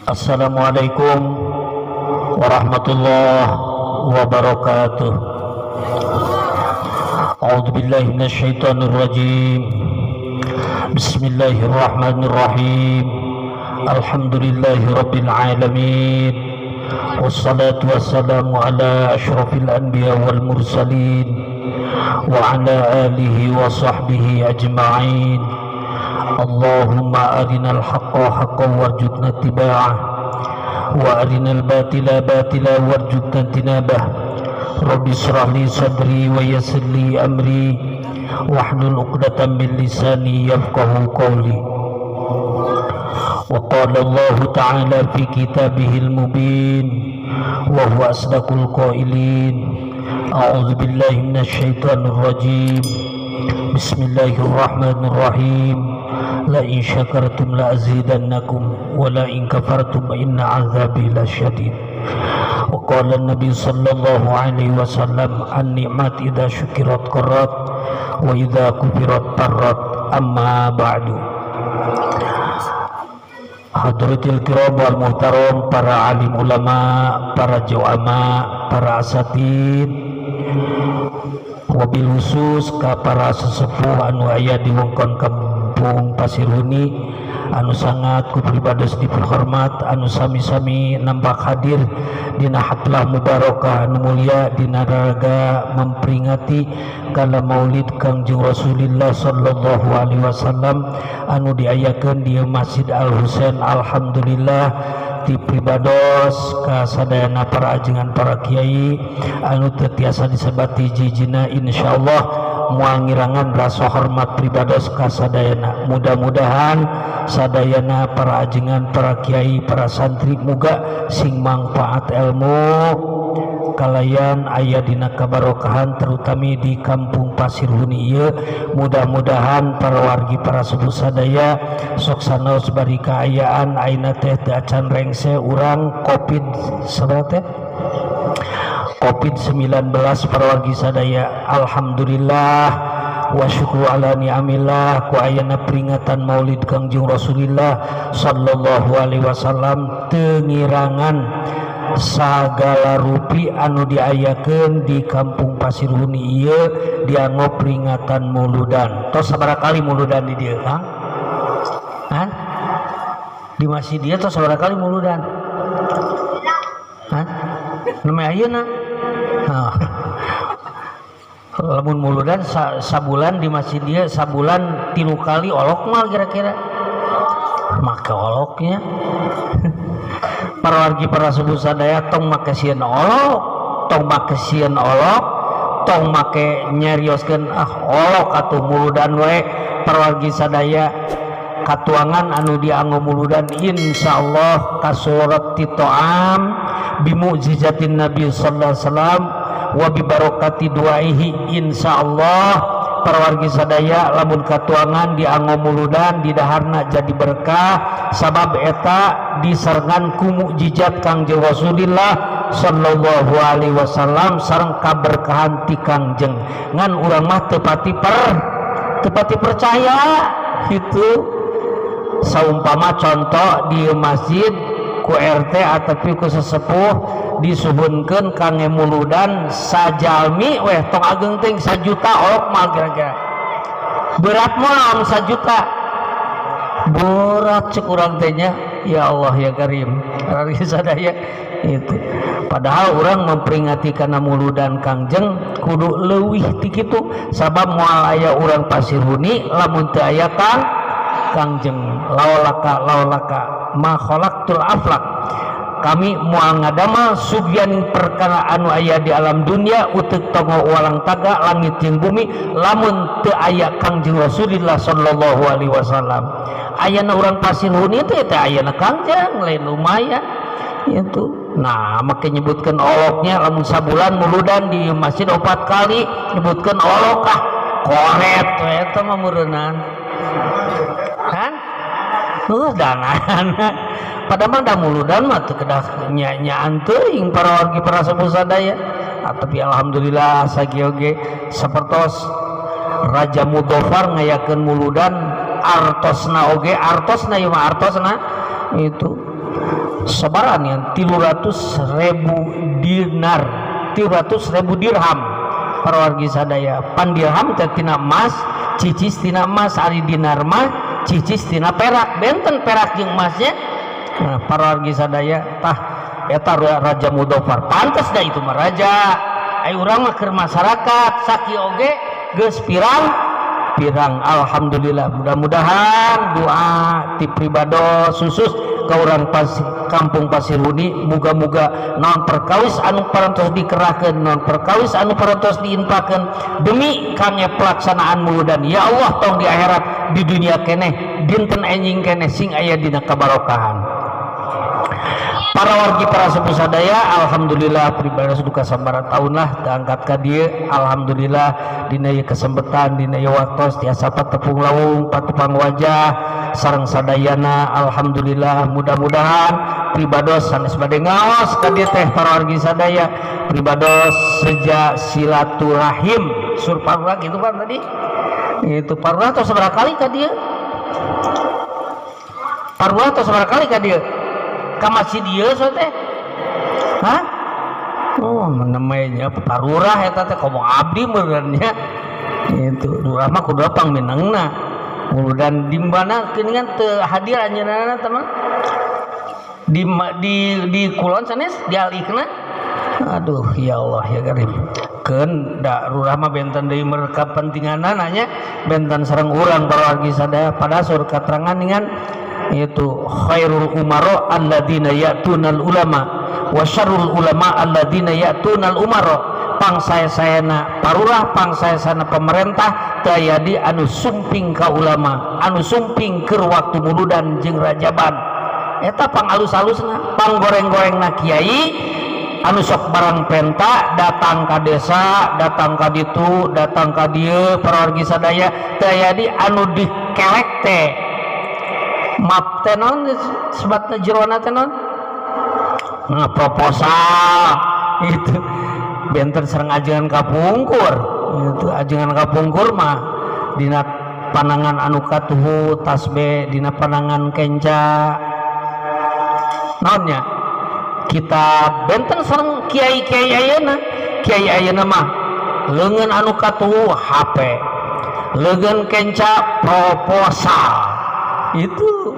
Assalamualaikum warahmatullahi wabarakatuh. A'udzu billahi minasyaitonir rajim. Bismillahirrahmanirrahim. Alhamdulillahirabbil alamin. Wassalatu wassalamu ala asyrafil anbiya wal mursalin wa ala alihi wa sahbihi ajma'in. Allahumma arinal haqqa haqqan warzuqna ittiba'ah wa arinal batila batila warzuqna tinabah. Rabbi shrah li sadri wa yassir li amri wahlul 'uqdatam min lisani yafqahu qawli. Wa qala Allah ta'ala fi kitabihil mubin wa huwa asdaqul qailin. A'udzu billahi minasyaitonir rajim. Bismillahirrahmanirrahim. La in syakartum la azidannakum wa la in kafartum inna azabi lasyadid. Wa qala an-nabi sallallahu alaihi wasallam an-ni'mat idza syukirat qarrat wa idza kufirat parrat. Amma ba'du. Hadratil kiram wal muhtaram, para alim ulama, para juama, para asatid, wabil khusus ka para sesepuh anu aya di wewengkon Kampung Pasirhuni, anu sangat ku pribades diperhormat, anu sami-sami nampak hadir dina haflah mubarakah anu mulia dina raga memperingati kala maulid Kangjeng Rasulullah sallallahu alaihi wasallam anu diayakeun di Masjid Al Husain. Alhamdulillah ti pribados ka sadayana para ajengan para kiai anu teu tiasa disebati jijina, insyaallah moal ngirangan rasa hormat pribados ka sadayana. Mudah-mudahan sadayana para ajengan para kiai para santri muga sing mangfaat ilmu kalayan aya dina kabarokahan terutami di Kampung Pasirhuni ieu. Mudah-mudahan para wargi para sepuh sadaya sok sanaos bari kaayaan ayeuna teh teu acan rengse urang Covid sabaraha teh Covid-19 para wargi sadaya. Alhamdulillah wa syukru ala ni'amillah ku ayana peringatan maulid Kangjeng Rasulullah sallallahu alaihi wasallam teu ngirangan sagala rupi anu diayakeun di Kampung Pasirhuni ieu dianggo peringatan mauludan. Tos sabaraha kali mauludan di dieu, Kang? Hah? Di masjid dia tos sabaraha kali mauludan? Hah? Namanya ayeuna? Lamun mauludan sabulan di masjid dia sabulan 3 kali olok mah kira-kira. Maka oloknya para wargi para sepuh sadaya tong make sieun olok, tong make sieun olok, tong make nyarioskeun olok atuh muludan we. Para wargi sadaya katuangan anu dianggo muludan insyaallah kasurat titoam bimu'jizatin Nabi sallallahu alaihi wasallam wa bi barakati duaihi. Insyaallah para wargi sadaya lamun katuangan dianggo muludan di daharna jadi berkah sabab eta diserengan ku mukjizat Kangjeng Rasulullah sallallahu alaihi wasallam sareng kaberkahan ti Kangjeng. Ngan urang mah teu pati percaya gitu. Saumpama contoh di masjid ku RT ataupun ku sesepuh disuhunkeun kangge muludan sajalmi weh tong ageng teh 1 juta olok mal kira-kira. Berat mah 1 juta. Berat cek urang teh nya. Ya Allah ya Karim. Ari sadaya itu. Padahal urang memperingati kana muludan Kangjeng kudu leuwih ti kitu sabab moal aya urang Pasirhuni lamun teu aya Kangjeng laulaka ma khalaqtul aflaq. Kami moal ngadamel sugyan perkara anu aya di alam dunia utek tongo walang taga langit jeung bumi lamun teu aya Kangjeng Rasulullah sallallahu alaihi wasallam. Ayana urang Pasirhuni teh ayana Kangjeng lain lumayan itu. Nah, make nyebutkeun oloknya lamun sabulan muludan di masjid 4 kali nyebutkeun olok koret eta mah meureunnan. Kan? Danan. Padahal dah muludan mah teu kedah nyaan teuing para wargi para sepuh sadaya. Tapi alhamdulillah sagieu ge sapertos Raja Mudofar ngayakeun muludan artosna oge artosna ieu mah artosna itu sabaran yang 300.000 dinar, 300.000 dirham para wargi sadaya. Pan dirham teh tina emas, cicis tina emas, ari dinar mah cicis tina perak, benten perak jeung emasnya. Nah, para wargi sadaya tah eta Raja Mudofar pantes da itu mah raja. Ai urang mah keur masyarakat saki oge geus pirang. Alhamdulillah, mudah-mudahan doa ti pribados khusus ka urang kampung Pasir Huni, muga-muga non perkawis anu parantos dikerahkeun, non perkawis anu parantos diinfakeun demi kangge pelaksanaan muludan. Ya Allah, tong di akhirat di dunia keneh dinten enjing keneh sing aya dina kabarokahan. Para wargi para sepuh sadaya, alhamdulillah pribadi duka sabaraha taun lah diangkat ka dieu. Alhamdulillah dina ieu kesempatan, dina ieu waktos tiasa patepung lawung, patepang wajah sareng sadayana. Alhamdulillah, mudah-mudahan pribados sanes bade ngaos ka dieu teh para wargi sadaya. Pribados sejak silaturahim sur parura gitu kan tadi. Itu parura tos sabaraha kali ka dieu? Parura tos sabaraha kali ka dieu? Ka masjid ieu so teh. Hah? Oh, namanya parurah eta teh komo abdi meureun nya. Itu urang mah kudu pangmenengna. Muludan dimbana geuningan teu hadir anjeunna teman. Di kulon sanes dialikna. Aduh, ya Allah ya Karim. Keun da urang mah benten deui meureun kapentinganna nya benten sareng urang para wargi sadaya pada sur katerangan dengan yaitu khairul umaro alladzina ya'tunal ulama wa syarrul ulama alladzina ya'tunal umaro. Pangsaya-sayana parurah, pangsaya-sayana pemerintah tayadi anu sumping ka ulama, anu sumping keur waktu muludan jeung rajaban. Eta pangalus-alusna, panggoreng-gorengna kiai anu sok barang penta datang ka desa, datang ka ditu, datang ka dieu para wargi sadaya tayadi anu dikelek teh map tenon sebatna jerona tenon proposal itu benten sareng ajengan kapungkur. Itu ajengan kapungkur mah dina panangan anu katuhu tasbih, dina panangan kenca naonnya kita benten sareng kiai-kiai ayeuna mah leungeun anu katuhu HP, leungeun kenca proposal. Itu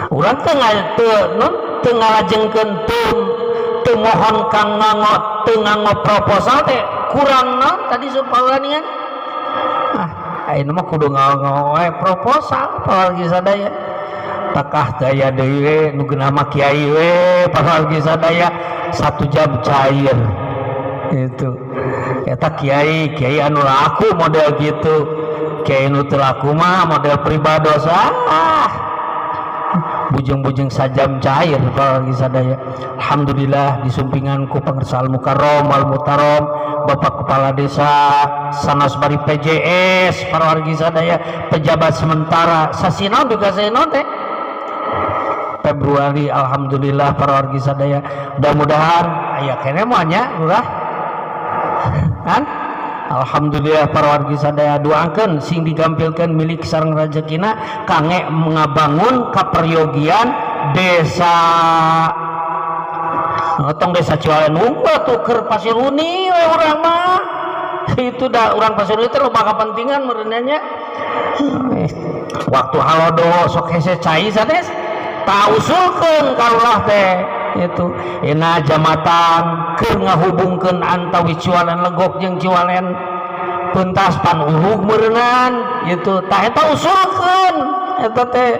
urang teu ngalajengkeun teu mohon kang nganggo proposal teh kurang naon tadi supalaningan. Ayeuna mah kudu nganggo proposal para wargi sadaya. Takah daya deui nu geunah mah kiai we para wargi sadaya 1 jam cair. Itu eta kiai anu laku model gitu. Kiai nu teu laku mah model pribados bujeng-bujeng sajam cair para wargi sadaya. Alhamdulillah disumpingan ku Pangersa Al Mukarrom Al Mutarom Bapak Kepala Desa sanes bari PJS para wargi sadaya, pejabat sementara sasinaon juga saenon teh Februari. Alhamdulillah para wargi sadaya, mudah-mudahan aya keneh moal nya lurah kan. Alhamdulillah para wargi sadaya doakeun sing digampilkeun milik sareng rezekina kangge ngabangun kaperyogian desa tong desa Ciwalen Unggul tuh keur Pasir Huni we urang mah itu dah urang Pasir Huni teh loba kapentingan meureunnya waktu halodo sok hese cai sanes ta usulkeun karulah teh itu ina jamatan keur ngahubungkeun antawi Ciwalen Legok jeung Ciwalen pentas pan urug meureunan itu tah eta usulkeun eta teh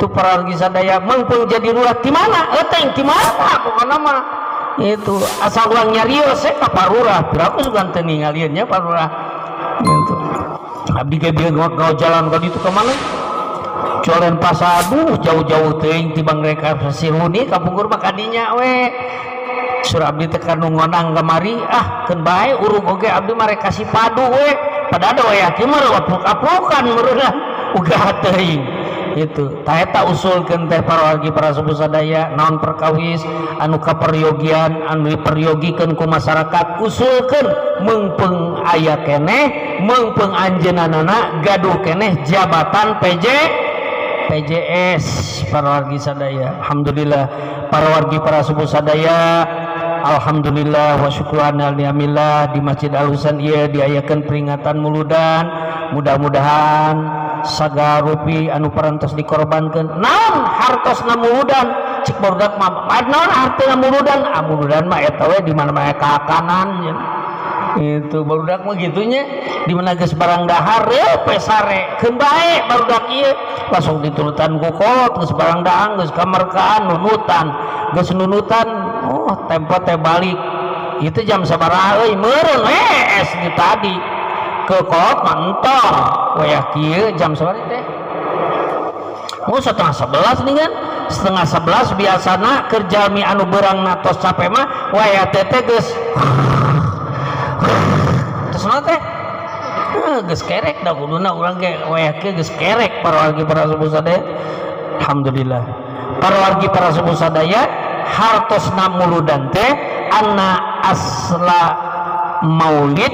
tu para wargi sadaya meungpeung jadi lurah ti mana euting ti mana pokona mah itu asal urang nyarios ka parurah piraku sugan teu ningalieun nya parurah gitu. Abdi ge bieu jalan ka ditu ka mana Ciwalen Pasadu jauh-jauh teuing tibang reka Pasir Huni kapungkur mah kadinya we. Sur abdi teh kanu ngonang kamari keun bae urung oge abdi mah rek kasih padu we. Padahal we yakin mah apluk-aplukan meureunna uga teuing. Itu tah eta usulkeun teh para wargi para sepuh sadaya naon perkawis anu kaperyogian anu diperyogikeun ku masyarakat usulkeun meungpeung aya keneh meungpeung anjeunna gaduh keneh jabatan PJ PJS para wargi sadaya. Alhamdulillah para wargi para subuh sadaya. Alhamdulillah wa syukran alhamdulillah di Masjid Al-Husain ieu diayakeun peringatan muludan. Mudah-mudahan sagarupi anu parantos dikorbankeun naon hartosna muludan cik barudak mah naon hartosna muludan muludan mah eta we di mana-mana kaakanan itu barudak mah gitunya di mana geus barang dahar pesare keun bae barudak ieu langsung diturutan ku kolot geus barang dahar geus kamarkaan nunutan tempo teh balik itu jam sabaraha euy meureun wes di tadi ke kolot mantong wayah kieu jam sabaraha teh setengah 11 nih kan setengah 11 biasana kerja mi anu beurang natos capek mah wayah teh geus terus naon teh geus kerek da kuduna urang ge wayah kieu geus kerek para wargi para subuh sadaya. Alhamdulillah para wargi para subuh sadaya hartosna muludan teh anna asla maulid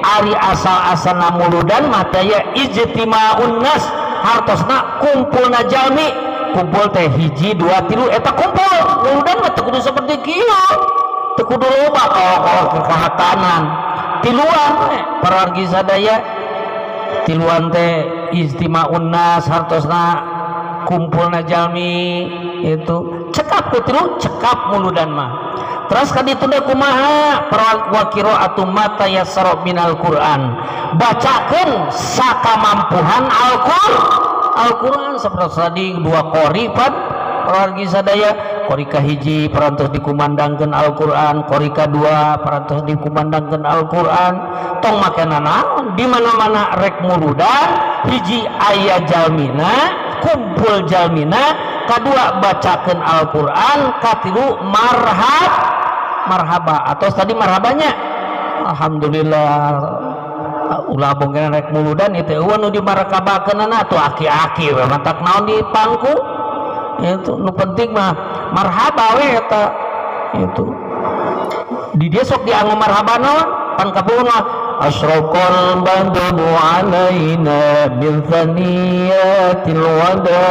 ari asal-asalna muludan mataya ijtima'un nas hartosna kumpulna jalmi kumpul teh hiji dua tilu eta kumpul muludan mah teu kudu saperti kieu teu kudu loba kalau kekahatanan tiluan para wargi sadaya tiluan teh ijtima'un nas hartosna kumpulna jalmi itu cekap tilu cekap muludan mah. Terus kaditu teh kumaha wa qira'atu ma tayassara minal Qur'an bacakeun sakamampuhan Al-Qur'an sapertos tadi dua qori pan wargi sadaya qori kahiji parantos dikumandangkeun Al-Qur'an qori kadua parantos dikumandangkeun Al-Qur'an tong makana naon di mana-mana rek muludan hiji aya jalmina kumpul jalmina kadua bacakeun Al-Qur'an katilu marhaba atau tadi marhabanya alhamdulillah ulah bongkeun rek muludan itu eueuh nu dimarakabakeunana atuh aki-aki we matak naon di pangku itu nu penting mah marhaba we eta itu di dia sok dianggo marhaba naon pan kabuhun mah asyraqal badru alaina bil thaniyatil wada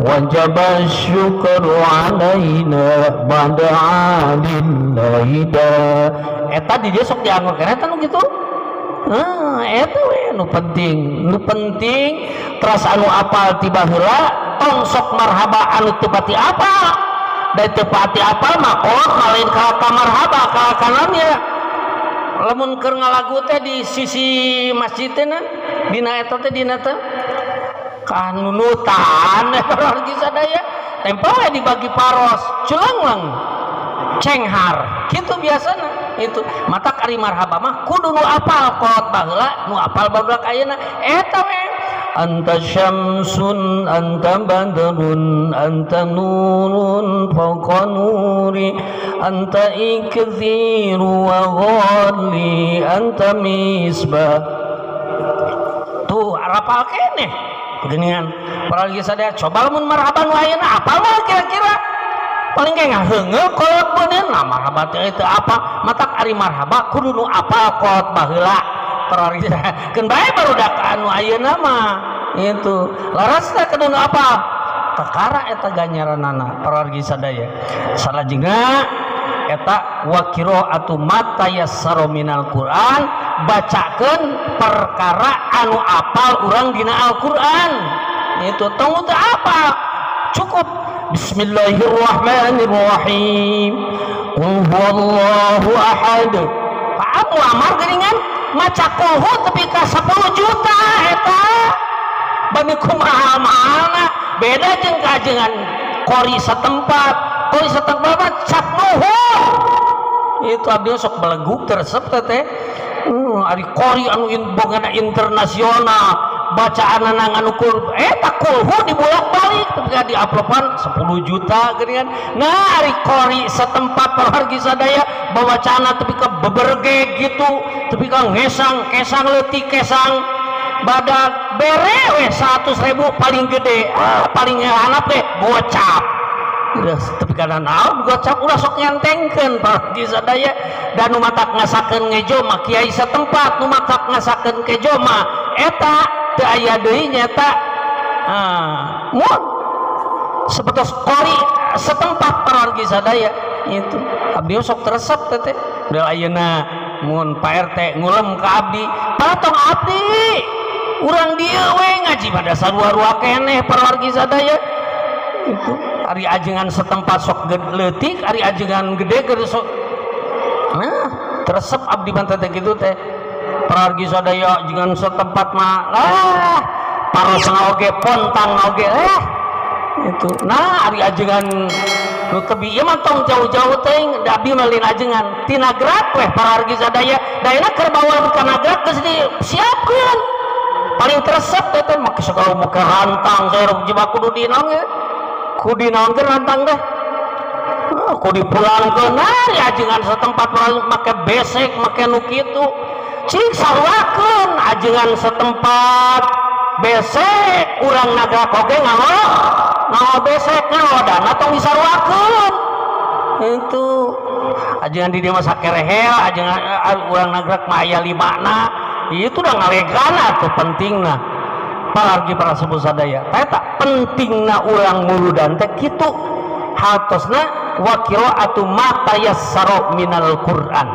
wajaba syukru alaina ba'da alillahi da eta di dia sok dianggo keneta nu kitu eta we nu penting terus anu apal tiba heula tong sok marhaba anu teu pati apal da teu pati apal mah lain ka marhaba ka kanannya lamun keur ngalagu teh di sisi masjid teh dina eta teh dina teh kanunutan wargi sadaya tempo we dibagi paros culang cenghar kitu biasana itu matak ari marhaba mah kudu nu apal kolot baheula nu apal barudak ayeuna eta we anta syamsun anta badrun anta nurun fawqa nuri anta ikdziru wa ghalli anta misbah tuh rapal keneh geningan para lagi sadaya coba lamun marhaban nu ayeuna apal mah kira-kira paling kayak ngaheungeuh kolot beuneu nah marhaba teh itu apa matak ari marhaba kudu nu apal kolot baheula terori keun bae barudak anu ayeuna mah itu larasna kudu nu apal kakara eta ganjaranana parwargi sadaya salajengna eta wa qira'atu ma tayassara minal Qur'an bacakeun perkara anu apal urang dina Al-Qur'an itu tong teu apal cukup Bismillahirrahmanirrahim qul huwallahu ahad paham amar geuningan maca qul tepi ka 10 juta eta bani kumaha mana beda jeung kajengan qori satempat cak nuhur itu abdi sok beleguk teresep teh ari qori anu bogana internasional bacaan nang anu kul eta kulhu dibolak-balik ketika diuploadan 10 juta geuningan nah ari qori setempat parwargi sadaya bawacana tepi ka beberge gitu tepi ka kesang leutik kesang badak bere we 100.000 paling gede paling hanap teh gocap udah tepi kana naon gocap ulah sok nyantengkeun parwargi sadaya dan nu matak ngasakeun ngejoma kiai setempat nu matak ngasakeun kejoma eta teu aya deui nyata mun sebetos kori setempat parwargi sadaya itu abdi sok teresep teh da ayeuna mun Pak RT ngulem ka abdi patong abdi urang dieu we ngaji pada sarua-rua keneh parwargi sadaya itu ari ajengan setempat sok leutik ari ajengan gede keur sok teresep abdi mah teh kitu teh parwargi sadaya ajengan setempat mah parosna oge pontang oge itu nah ari ajengan nu tebi ieu mah tong jauh-jauh teuing da abdi mah lin ajengan ti Nagrak weh parwargi sadaya daena keur bawa ka Nagrak geus disiapkeun paling teresep teh make segala make rantang saya jebak kudu dinaon ge kudu dinaon ke rantang teh kudu dipulangkeun ari ajengan setempat make besek make nu kitu cing sarwakeun ajengan setempat besek urang Nagrak oge ngalo besek ngalodana tong disarwakeun itu ajengan di dieu mah sakerehel ajengan urang Nagrak mah aya 5na itu udah ngalegana tuh pentingna parargi para sepuh sadaya eta pentingna urang muludan teh kitu hatosna wa qiraatu ma tayassara minal Qur'an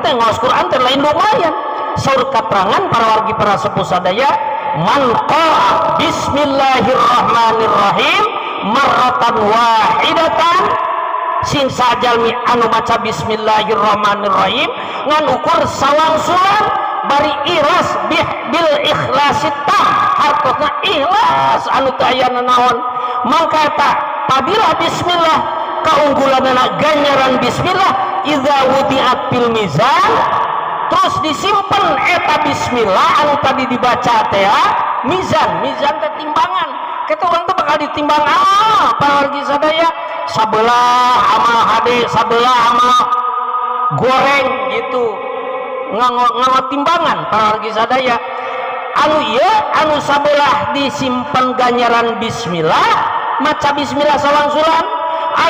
teh ngos Qur'an teh lain lumayan saur katerangan para wargi para sepuh sadaya man qala bismillahirrahmanirrahim marratan wahidatan sing sajalmi anu maca bismillahirrahmanirrahim ngan ukur sawangsulan bari ikhlas bil ikhlasit tam hartosna ikhlas anu teu aya naon mangka eta pabila bismillah kaunggulanna ganjaran bismillah idza wudi'at bil mizan terus disimpen eta bismillah anu tadi dibaca teh mizan teh timbangan kita orang teh bakal ditimbang pawargi sadaya sabelah amal hade sabelah amal goreng gitu nganggo timbangan pawargi sadaya anu ieu anu sabelah disimpen ganjaran bismillah maca bismillah sawangsulan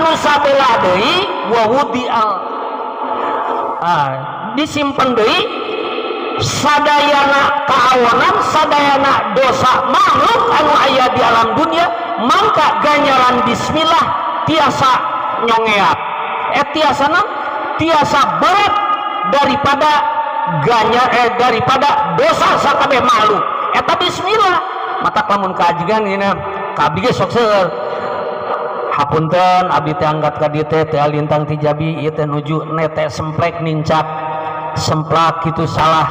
anu sabelah deui wa wudi'al disimpen deui sadayana kaawonan sadayana dosa makhluk anu aya di alam dunia mangka ganjaran bismillah tiasa nyongeak tiasa berat daripada daripada dosa sakabeh makhluk eta bismillah mata lamun kaajengan dina ka abdi ge sok seueur hapunten abdi teh angkat ka dieu teh lintang ti Jabi ieu teh nuju nete semplek nincak semplak kitu salah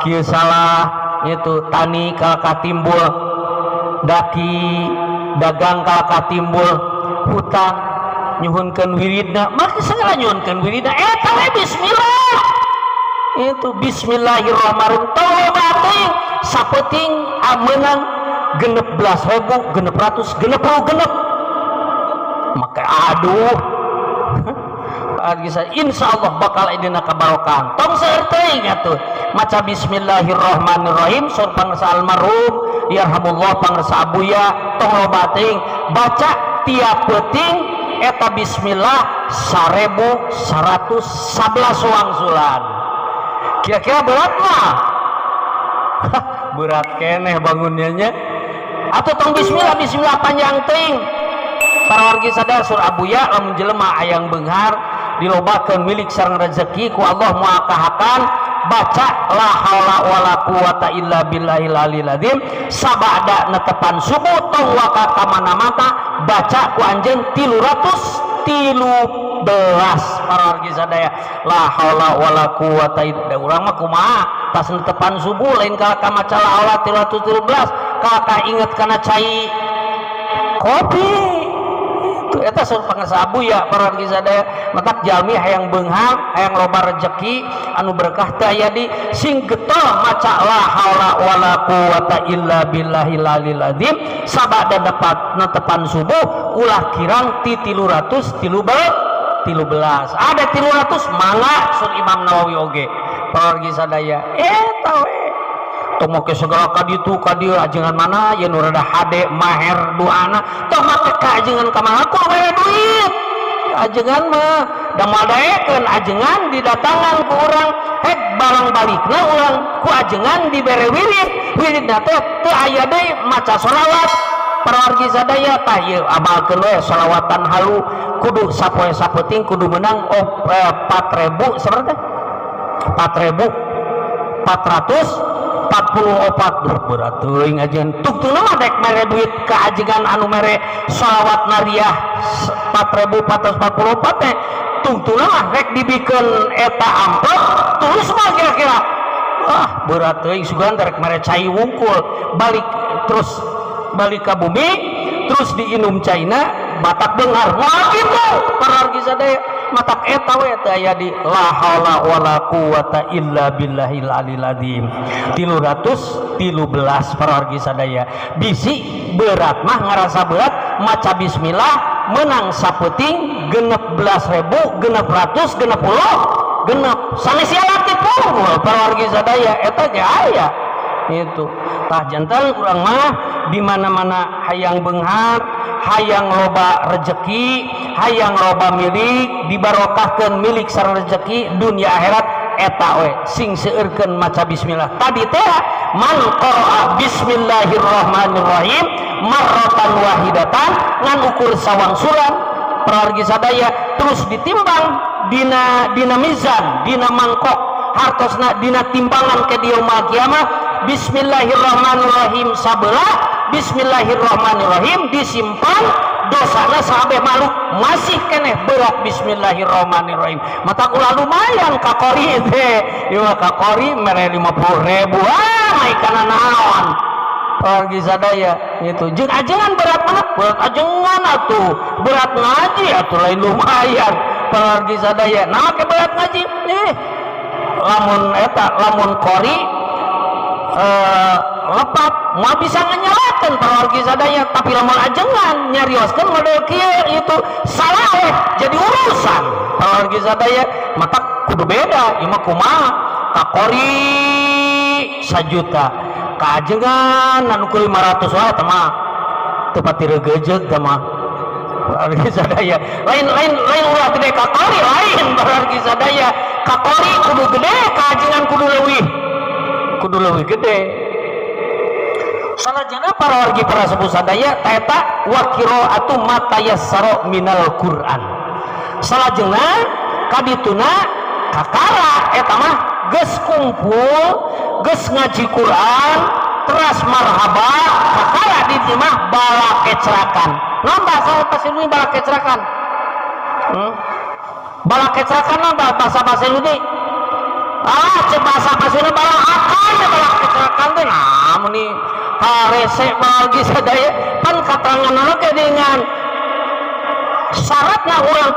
kieu salah itu tani kalaka timbul daki dagang kalaka timbul hutang nyuhunkeun wiridna maka segala nyuhunkeun wiridna eta we bismillah itu bismillahirrahmanirrahim taubat teuing sapeting ameunang 16.000 600 maka aduh insyaallah bakal idina kabarokan tong seueur teuing atuh maca bismillahirrahmanirrahim sur pangresa almarhum yarhamullah pangresa abuya tong loba teuing baca tiap peuting eta bismillah 1111 wangsulan kira-kira berat mah berat keneh bangunnya nya atuh tong bismillah panjang teuing para wargi sadar sur abuya lamun jelema hayang beunghar dilobakeun milik sareng rezeki ku Allah muakahakan baca la haula wala quwata illa billahil aliyil azim sabada netepan subuh tong waka ka mana-mana baca ku anjeun 313 para wargi sadaya la haula wala quwata illa urang mah kumaha pas netepan subuh lain ka maca la haula 313 ka inget kana cai kopi itu eta sur pangresa abuya para wargi sadaya matak jalmi hayang beunghar hayang loba rezeki anu berkah teh aya di sing getol maca la haula wala quwata illa billahil aliyil azim sabada dapat netepan subuh ulah kirang ti 313 ada 300 mangga sur Imam Nawawi oge para wargi sadaya eta we tong make segala kaditu kadieu ajengan mana ye nu rada hade maher duana tong make ka ajengan ka mana ku bae duit ajengan mah da madaekeun ajengan didatangan ku urang barang balikna urang ku ajengan dibere wirid na teh teu aya deui maca sholawat para wargi sadaya tah ieu amalkeun we sholawatan halu kudu sapoe sapeting kudu menang 4.000 seberapa 4.444 berat teuing ajeun tuktuna mah dek mere duit ka ajengan anu mere sholawat nariah 4.444 teh tungtuna mah rek dibikeun eta amplop tulus mah kira-kira berat teuing sugan rek mere cai wungkul balik ka bumi terus diinum caina batak beungar moal kitu para wargi sadaya matak eta we teh aya di la haula wala quwata illa billahil alil azim 313 para wargi sadaya bisi berat mah ngarasa berat maca bismillah menang sapeting 16.000 600 genep sanes sia tipu para wargi sadaya eta ge aya itu tah janten urang mah di mana-mana hayang beunghar hayang loba rezeki hayang loba milik dibarokahkeun milik sareng rezeki dunia akhirat eta we sing seueurkeun maca bismillah tadi teh man qara'a bismillahirrahmanirrahim marratan wahidatan ngan ukur sawangsulan para wargi sadaya terus ditimbang dina mizan dina mangkok hartosna dina timbangan ke di yaumul kiamah bismillahirrahmanirrahim sabelah bismillahirrahmanirrahim disimpan dosana sahabe maluk masih keneh berat bismillahirrahmanirrahim mata ulah lumayan kakori teh ieu kakori mere 50.000 mai kana naon wargi sadaya itu jeung ajengan berat mana berat ajengan atuh berat ngaji atuh lain lumayan wargi sadaya nah ke berat ngaji lamun kori lepat mau bisa nganyalakan para wargi sadaya tapi lamun ajengan nyarioskeun model kieu itu salah jadi urusan para wargi sadaya mata kudu beda ieu mah kumaha ka qori 1 juta ka ajengan anu 500 wae teh mah teu pati regejeug teh mah para wargi sadaya lain ulah gede ka qori lain para wargi sadaya ka qori kudu gede ka ajengan kudu leuwih gede salajana para wargi para sepuh sadaya taeta wa qiraatu ma tayassara minal Qur'an salajana kadituna kakara eta mah geus kumpul geus ngaji Qur'an teras marhaba kakara di dieu mah bala kecerakan naon bahasa Pasiluni bala kecerakan bala kecerakan naon bahasa Pasiluni cek bahasa Pasiluni bala akal bala kecerakan teh namun ni harese bagi sadaya pan katangan ke dengan syaratna urang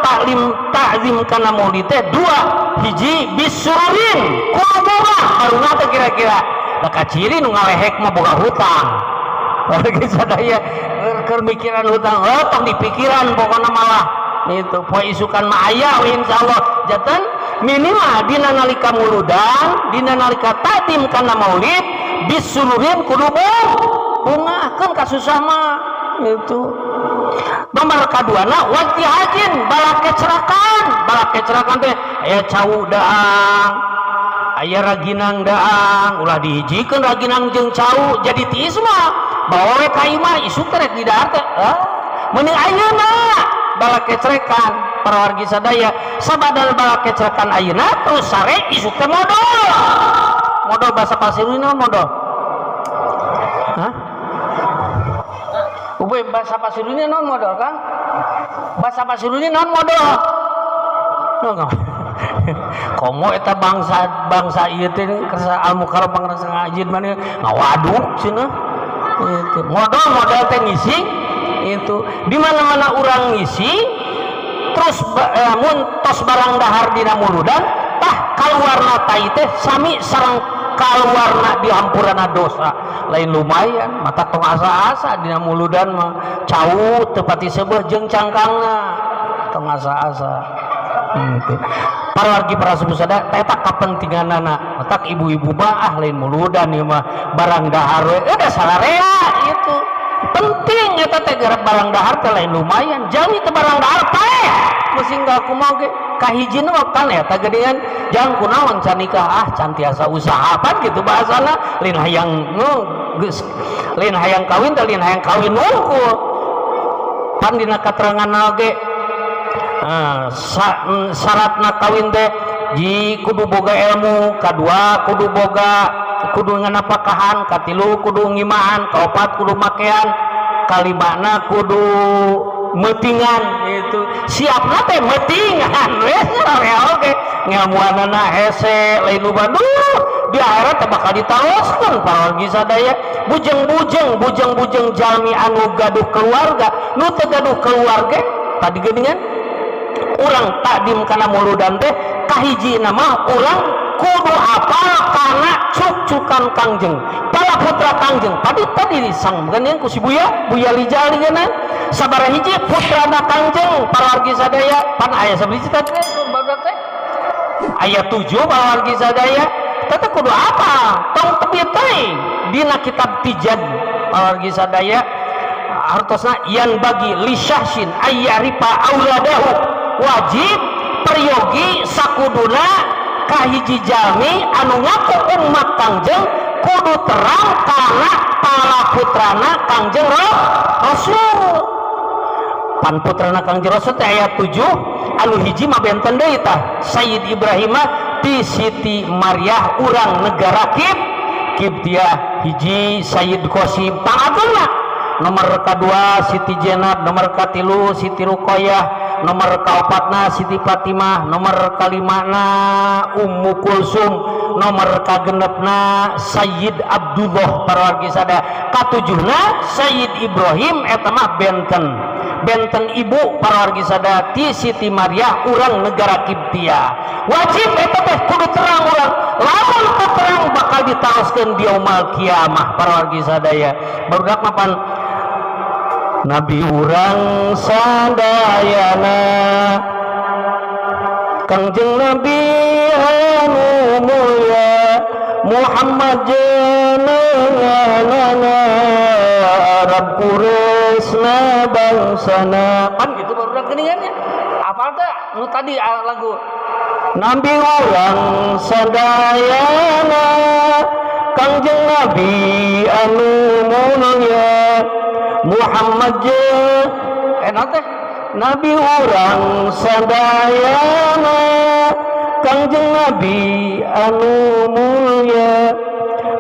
taklim kana maulid teh 2 hiji bisurin kumaha haruna teh kira-kira da kaciri nu ngalehek mah boga hutang bagi sadaya keur mikiran hutang tong dipikiran pokona malah itu poe isukan mah aya insyaallah janten minimal dina nalika muludan dina nalika takdim kana maulid bisururin kudu bunga kan kasusah mah itu nomor kaduana wati hajin bala kecerakan teh aya cau daang aya raginang daang ulah dihijikeun raginang jeung cau jadi tiis mah bawa we ka imah isuk teh rek didahar teh meuning ayeuna bala kecerakan para wargi sadaya sabadal bala kecerakan ayeuna terus sare isuk teh modal bahasa Pasiluni modal Ube bahasa Pasiluni non modal kan bahasa Pasiluni non modal komo eta bangsa ieu teh kersa al-mukarram pangrasa ngajid mane ngawaduk cenah itu modal teh ngisi itu di mana-mana urang ngisi terus mun tos barang dahar dina muludan tah kaluarna tai teh sami sareng kaluarna dihampurana dosa lain lumayan mata tong asa-asa dina muludan mah cau teu pati seubeuh jeung cangkangna tong asa-asa para wargi para sepuh sadaya eta kapentinganana matak ibu-ibu mah lain muludan ieu mah barang dahar we da salarea itu penting eta teh barang dahar teh lain lumayan jangan itu barang dahar pae mesti enggak kumaha ge kahijina mah kan eta gedean jangan kunaon can nikah can tiasa usaha pan gitu bahasana lain hayang geus lain hayang kawin teh lain hayang kawin unggul pan dina katerangan ge syaratna kawin teh ji kudu boga ilmu, kadua kudu nganapakahan, katilu kudu ngimaan, kaopat kudu makean, kalibana kudu metingan gitu. Siapna teh metingan wes oke. Ngilmuanana hese lain duh di akhirat teh bakal ditaoskeun parawargi sadaya. Bujeng-bujeng jalmi anu gaduh keluarga, nu teu gaduh keluarga tadi geuningan urang takdim kana muludan teh kahiji nama urang kudu apal kana cuk-cukan Kangjeng pala putra Kangjeng tadi sang geuning ku si Buya Lijal geunan sabaraha hiji putrana Kangjeng parawargi sadaya pan aya sabaraha teh badak teh aya 7 parawargi sadaya teh kudu apa tong tebit teh dina kitab Tijad parawargi sadaya hartosna yan bagi li syahsin ayyarifa auladahu wajib peryogi sakuduna kahiji jalmi anu ngaku umat Kangjeng kudu terang kana para putrana Kangjeng Rasul pan putrana Kangjeng Rasul teh aya 7 anu hiji mah benten deui tah Sayyid Ibrahim ti Siti Maryah urang negara Kiptiah hiji Sayyid Qasim pangagungna nomor kedua Siti Jenab nomor katilu Siti Ruqayyah nomor kaopatna Siti Fatimah nomor kalimana Ummu Kulsum nomor kagenepna Sayyid Abdullah parawargi sadaya katujuhna Sayyid Ibrahim eta mah benten ibu parawargi sadaya ti Siti Maryah urang negara Kiptiah wajib eta teh kudu terang urang lamun teu terang bakal ditaoskeun di yaumul kiamah parawargi sadaya barudak mapan Nabi urang sadayana Kangjeng Nabi anu mulya Muhammad jenenganana Arab Quraisy bangsana kan gitu baru geuningannya apal teh nu tadi lagu Nabi urang sadayana Kangjeng Nabi anu mulya Muhammad teh Nabi urang sadayana Kangjeng Nabi anu mulya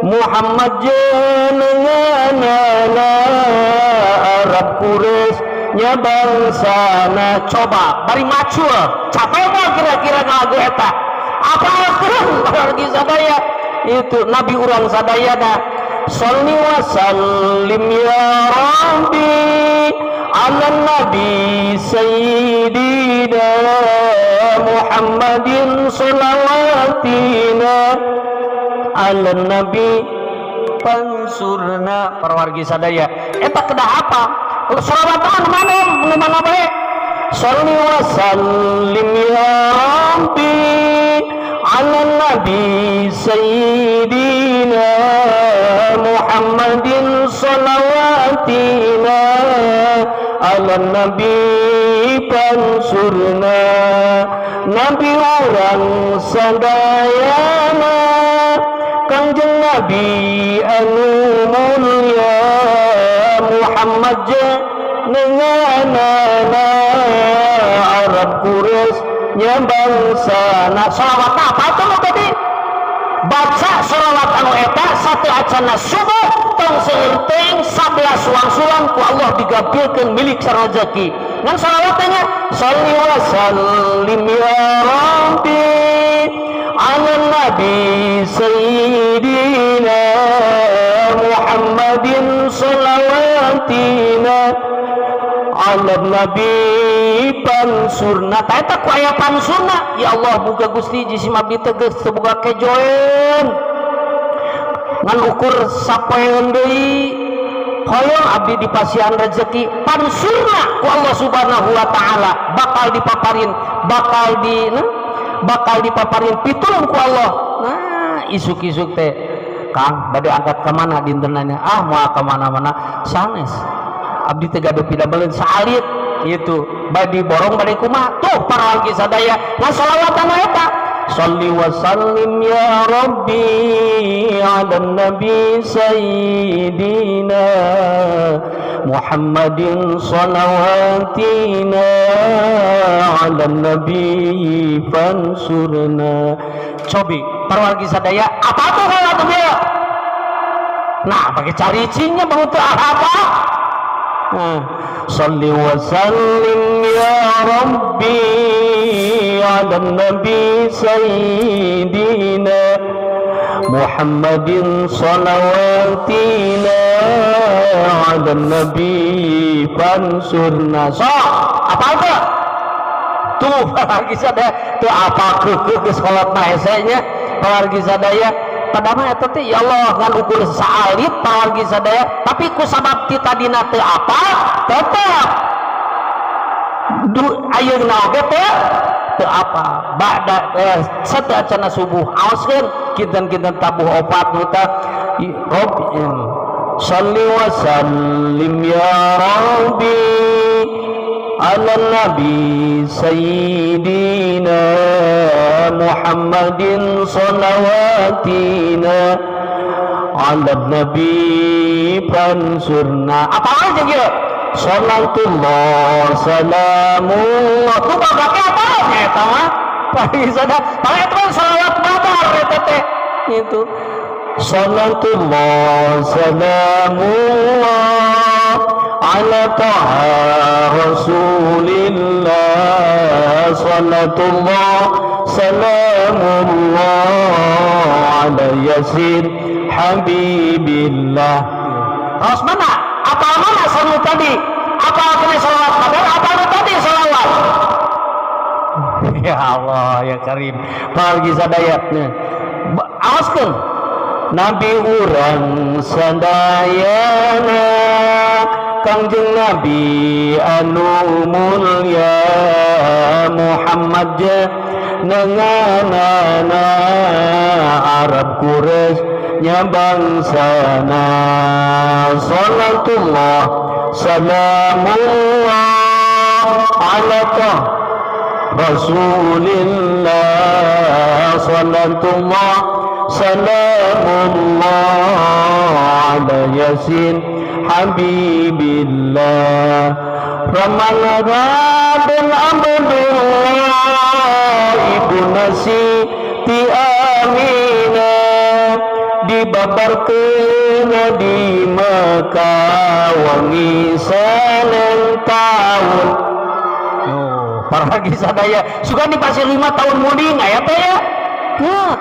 Muhammad jenenganana Arab Quraisy nya bangsana coba bari macul capek mah kira-kira lagu eta apa keun sadaya itu Nabi urang sadayana Salli wa sallim ya Rabbi ala Nabi Sayyidina Muhammadin salawatina ala Nabi pansurna parawargi sadaya eta kedah apa selawatan mana bae Salli wa sallim ya Rabbi ala Nabi Sayyidina Muhammadin salawatina ala Nabi pansurna Nabi urang sadayana Kangjeng Nabi anu mulya Muhammad jenenganana Arab Quraisy nya bangsana shalawat apa tuh tadi baca shalawat anu eta satu acana subuh tong seunting 11 wangsulan ku Allah digabirkeun milik sarojeki ngan shalawatnya shalli wa sallim ya Rabbi ala Nabi Sayyidina Muhammadin salawatina ala Nabi pansurna eta ku aya pansurna ya Allah buka Gusti jisim abdi teh geus teu boga kejoen ngan ukur sapoeun deui hoyong abdi dipasihan rezeki pansurna ku Allah Subhanahu wa taala bakal dipaparin pitulung ku Allah nah isuk-isuk teh Kang bade angkat ke mana dintenanya moal ke mana-mana sanes abdi teh gaduh pidameleun salit itu badi borong badi kumaha tuh para wargi sadaya ngasolawatan eta sholli wa sallim ya rabbi ala nabi sayyidina Muhammadin salawatina ala nabi fansurna cobi para wargi sadaya apa tuh kalau tuh dia nah pakai cari cingnya baru tuh apa Salli wa sallim ya Rabbi ala nabi sayyidina Muhammadin salawatina ala nabi fansurna so apa itu? Tuh lagi sadaya tuh apa ke salat mahesanya lagi sadaya padahal eta teh ya Allah ngan ukur saalit pawargi sadaya tapi ku sabab ti tadina teu apa tetep ayeuna oge teu apa ba'da sateuacana subuh aoskeun kinten-kinten tabuh opat nu teh Rabbi shalli wa sallim ya Rabbi ala nabi sayyidina Muhammadin salawatina ala nabi fansurna apa aja gitu salatullah salamullah tuh pakai apa eta mah pagi sadar pakai itu salawat babar eta teh itu salatullah salamullah ala taha rasulillah salatullah salamullah ala yasin habibillah terus mana? apa mana sanu tadi? apa kena salawat padahal apa tadi salawat? ya Allah ya Karim pagi sadayatnya awaskan Nabi urang sadayana Kangjeng Nabi anu mulya Muhammad nenganana Arab Quraisy nya bangsana salatullah salamullah ala rasulillah salatullah salamullah ala yasin habibillah Ramadhan Abdullah ibu Nasiti Aminah dibabarkeun di Mekah wangi sanen tahun para lagi sadaya suka di pasir 5 tahun muding aya teh ya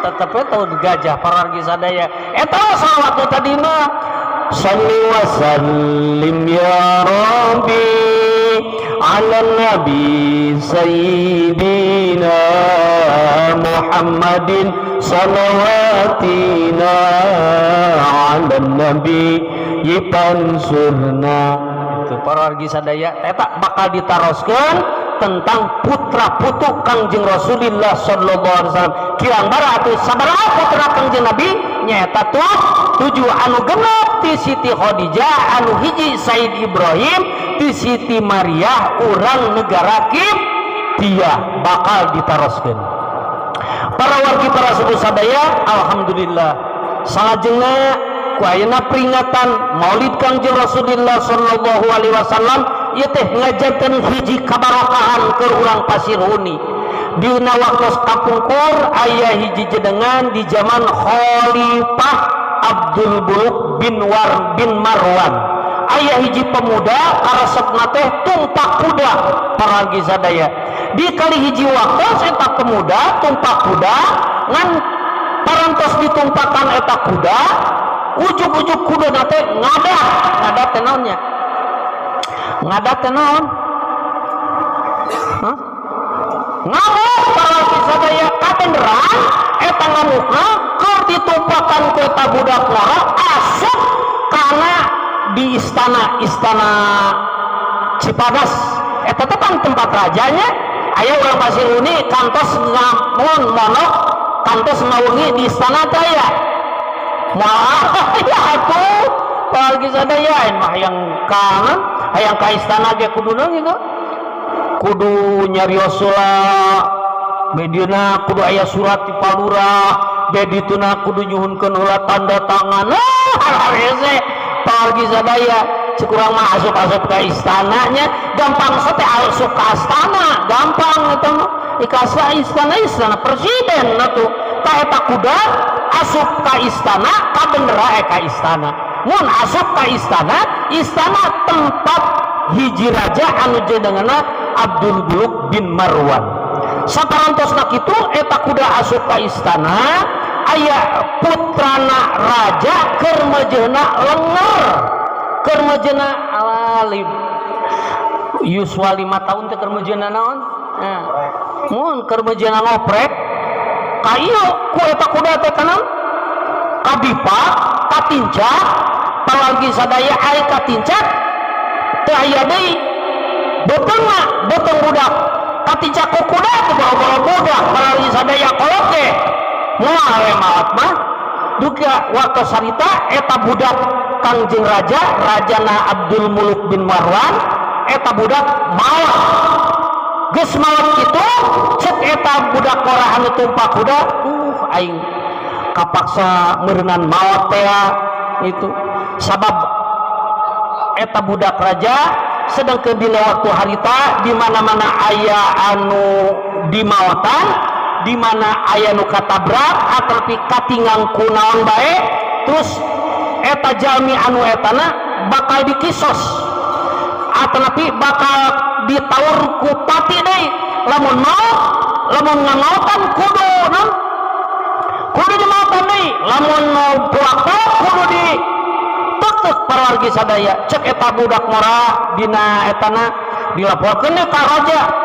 tetep tahun gajah para lagi sadaya eta salawat tadi mah salli wa sallim ya rabbi ala nabi sayyidina Muhammadin salawatina ala nabi yipansurna itu para wargi sadaya eta bakal ditaroskeun tentang putra putu Kangjeng Rasulullah sallallahu alaihi wasallam kirang bara atuh sabaraha putra Kangjeng Nabi nyaeta tuh 7 anu genep ti Siti Khadijah anu hiji Said Ibrahim ti Siti Maria urang negara dia bakal ditaroskeun para wargi para suku sadaya alhamdulillah salajengna ku ayeuna peringatan Maulid Kangjeng Rasulullah sallallahu alaihi wasallam ieu teh ngajanten hiji kabarokahan keur urang Pasir Huni dina waktos kapungkur aya hiji jedengan di zaman Khalifah Abdul Buluk bin Marwan aya hiji pemuda karesepna teh tumpak kuda para wargi sadaya di kali hiji waktu eta pemuda tumpak kuda ngan parantos ditumpakan eta kuda ujug-ujug kuda nate ngadat teh naonnya ngadat teh naon ngamuk para wargi sadaya katenderan eta ngamukna keur ditumpakan ku eta budak lara asup kana di istana Cipadas eta teh kan tempat rajanya aya urang Pasir Huni kantos ngamun monok kantos ngawengi di istana teh aya moal ya atuh pagi sadaya mah yang kangen hayang ka istana ge kudu gitu kudu nyariosula medina kudu aya surat ti palurah bedituna kudu nyuhunkeun heula tanda tangan hal-hal hese palgi sadaya cekurang mah asup-asup ka istananya gampang teh asup ka istana gampang eta mah ikasa istana presiden atuh ka eta kuda asup ka istana ka bendera ka istana mun asup ka istana tempat hiji raja anu jenenganna Abdul Muluk bin Marwan saparantosna kitu eta kuda asup ka istana aya putrana raja keur mejeuna lenger keur mejeuna alim yuswa 5 tahun teh keur mejeuna naon mun keur mejeuna ngoprek ka ieu ku eta kuda teh kana kabipa katinca palagi sadaya ari katinca teu aya deui beuteung budak katinca ku kuda teh bawa budak palagi sadaya kolot teh moal we maot mah duga waktu sarita eta budak Kangjeng Rajana Abdul Muluk bin Marwan eta budak maot geus maot kitu cek eta budak ora anu tumpah kuda aing kapaksa meureunnan maot teh itu sabab eta budak raja sedangkeun dina waktu harita di mana-mana aya anu dimaotan di mana aya nu katabrak atapi katingang ku naon bae terus eta jalmi anu etana bakal dikisos atapi bakal ditaur ku pati deui lamun ngamaotan kudu dimaotan deui lamun puaka kudu di tektek parawargi sadaya cek eta budak mora dina etana dilaporkeun ka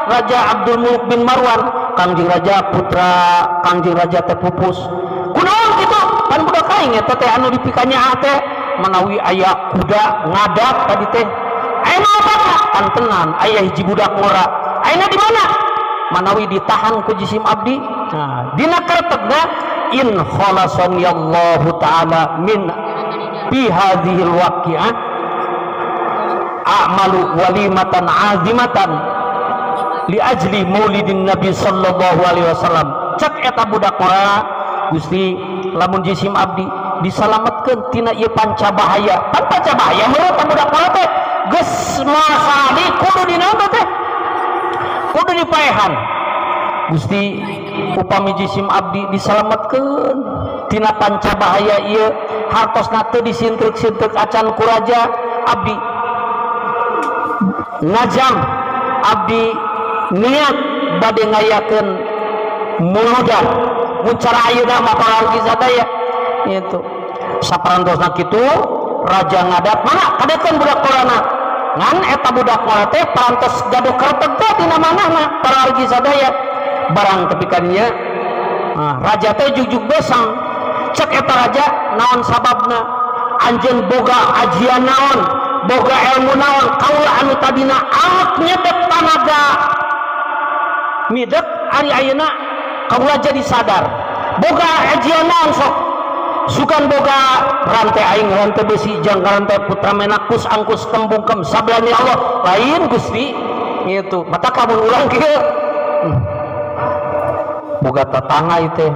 Raja Abdul Muluk bin Marwan Kangjeng Raja putra Kangjeng Raja teh pupus kunaon kitu pan budak aing eta teh anu dipikanya teh manawi aya kuda ngadat tadi teh aya naon kan tenan aya hiji budak mora ayeuna di mana manawi ditahan ku jisim abdi nah dina karepna in khalasani Allahu taala min fi hadhil waqi'ah a'malu walimatan azimatan li ajli maulidin nabi sallallahu alaihi wasallam cek eta budak mora Gusti lamun jisim abdi disalametkeun tina ieu pancabahaya menurut budak mora teh geus masali kudu dinaon teh kudu dipaehan Gusti upami jisim abdi disalametkeun tina pancabahaya ieu hartosna teu disintrik-sintrik acan ku raja abdi ngajam abdi niat bade ngayakeun muludan mun cara ayeuna mah palargi sadaya itu saparantosna kitu raja ngadat mana kadekeun budak korana ngan eta budak korana teh parantos gaduh kareteg teh dina manahna palargi sadaya barang tepikaninya raja teh jugjug besang cek eta raja naon sababna anjeun boga ajian naon boga ilmu naon kaula anu tadina amat nyedek tanaga midek ari ayeuna kaula jadi sadar boga ajian naon sok sukan boga rantai aing rantai besi jang rantai putra menakus angkus tembungkem sablani Allah lain Gusti gitu mata kamu ulang kieu boga tetangga itu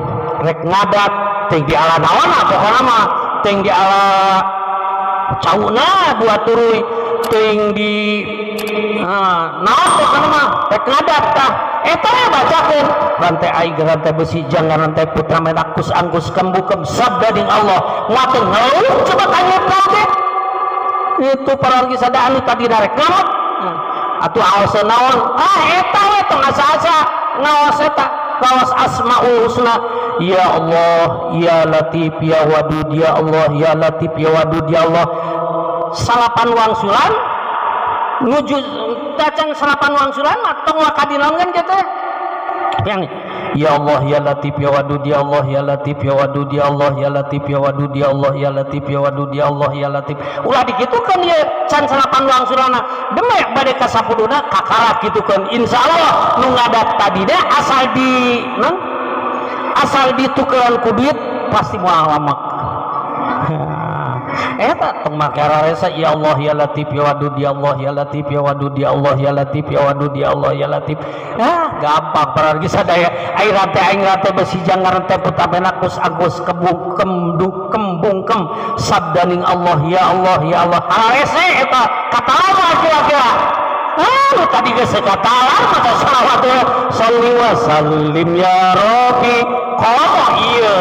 rek ngadat teh di ala naon pokona mah teh di ala cauna buat turui ting di naon pokona mah rek ngadat tah eta ya bacakeun rantai aing rantai besi jangan rantai putra menakus angkus kembukem sabda ding Allah ngaten ngeuh coba tanya teh itu parargi sada anu tadi rek naon atuh aos naon eta we tong asa-asa ngaos eta kawas asmaul husna ya Allah ya Latif ya Wadud ya Allah ya Latif ya Wadud ya Allah salapan wangsulan nuju tacang salapan wangsulan mah tong wakadilongkeun kitu yang ya Allah ya Latif ya Wadud ya Allah ya Latif ya Wadud ya Allah ya Latif ya Wadud ya Allah ya Latif ya Wadud ya Allah ya Latif ulah dikitukeun ieu can salapan wangsulana demek bade ka sapuduna kakarat kitukeun insyaallah nu ngadat tadina asal ditukeran ku duit pasti moal lamak eta tong make raresa ya Allah ya Latif ya Wadud ya Allah ya Latif ya Wadud ya Allah ya Latif ya Wadud ya Allah ya Latif. Gampang parargi sadaya aing rate besi jangan teh putabena kus agus kembungkem sabdaning Allah ya Allah ya Allah harese eta katawa kira-kira tadi geus katawa mata salawat salli wa sallim ya Rabbi qala iya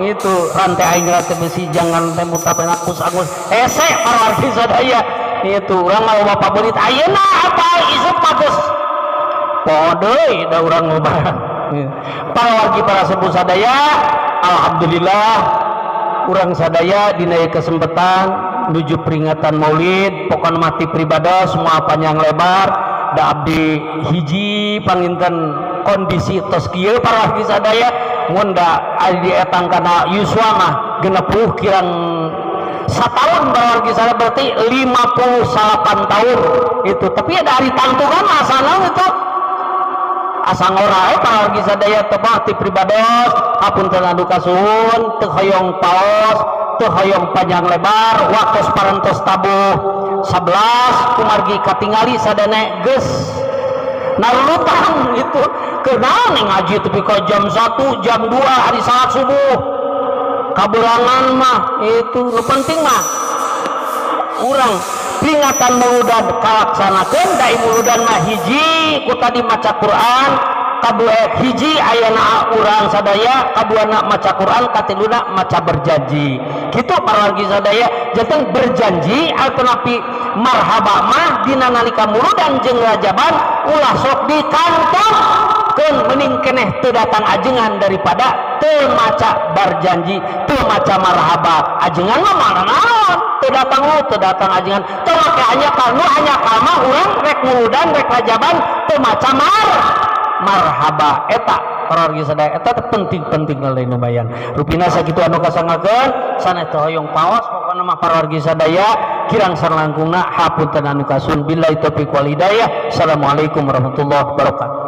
gitu rantai aing rate besi jangan teh putabena kus agus hese parargi sadaya itu urang loba pabelit ayeuna apa isuk bagus podoi da urang loba para wargi para sepuh sadaya alhamdulillah urang sadaya dina kesempatan menuju peringatan Maulid pokon mati pribadi semua panjang lebar da abdi hiji panginten kondisi tos kieu para wargi sadaya mun da adi etang kana yuswa mah 60 kirang setahun berarti saya berarti 58 tahun itu tapi ya dari tantukan asal itu asal orang lagi sadaya tebak ti pribados apun tenadu kasuhun teu hoyong paos teu hoyong panjang lebar waktos parantos tabuh 11 kumargi katingali sadana geus narulutan itu kenaon ngaji tapi ka jam 1 jam 2 hari salat subuh kaburangan mah itu lu penting mah urang peringatan Mauludan kalaksanakeun da Mauludan mah hiji ku tadi maca Quran kadua hiji ayana urang sadaya kaduana maca Quran katiluna maca berjanji kitu para wargi sadaya janten berjanji alternatif marhaba mah dina nalika Mauludan jeung Rajaban ulah sok dikantong keun mending keneh teu datang ajengan daripada teu maca berjanji teu maca marhaba ajengan mah mana naon teu datang ajengan teu make hanya kalnu hanya kalmah urang rek Mauludan rek Rajaban teu maca marhaba eta para wargi sadaya eta penting-penting lain lumayan rupina sakitu anu kasangakeun sanes teu hoyong paos pokona mah para wargi sadaya kirang sareng langkungna hapunten anu kasun billahi taufiq wal hidayah assalamualaikum warahmatullahi wabarakatuh.